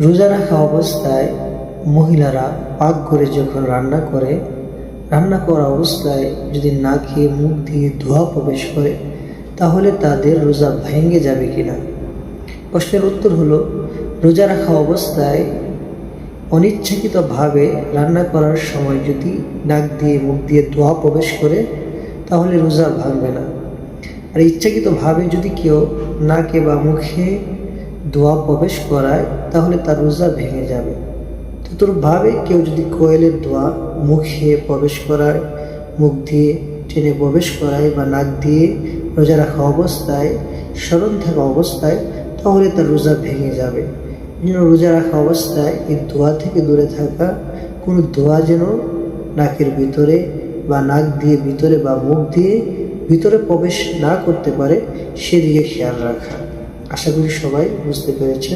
রোজা রাখা অবস্থায় মহিলারা পাকঘরে যখন রান্না করা অবস্থায় যদি না খেয়ে মুখ দিয়ে ধোঁয়া প্রবেশ করে, তাহলে তাদের রোজা ভেঙে যাবে কিনা? প্রশ্নের উত্তর হলো, রোজা রাখা অবস্থায় অনিচ্ছাকৃতভাবে রান্না করার সময় যদি নাক দিয়ে মুখ দিয়ে ধোঁয়া প্রবেশ করে, তাহলে রোজা ভাঙবে না। আর ইচ্ছাকৃতভাবে যদি কেউ নাকে বা মুখে ধোঁয়া প্রবেশ করায়, তাহলে তার রোজা ভেঙে যাবে। তদ্রূপভাবে কেউ যদি কোয়েলের ধোঁয়া মুখে প্রবেশ করায়, মুখ দিয়ে টেনে প্রবেশ করায় বা নাক দিয়ে রোজা রাখা অবস্থায়, স্মরণ থাকা অবস্থায়, তাহলে তার রোজা ভেঙে যাবে। যেন রোজা রাখা অবস্থায় এই ধোঁয়া থেকে দূরে থাকা, কোনো ধোঁয়া যেন নাকের ভিতরে বা নাক দিয়ে ভিতরে বা মুখ দিয়ে ভিতরে প্রবেশ না করতে পারে, সেদিকে খেয়াল রাখা। আশা করি সবাই বুঝতে পেরেছেন।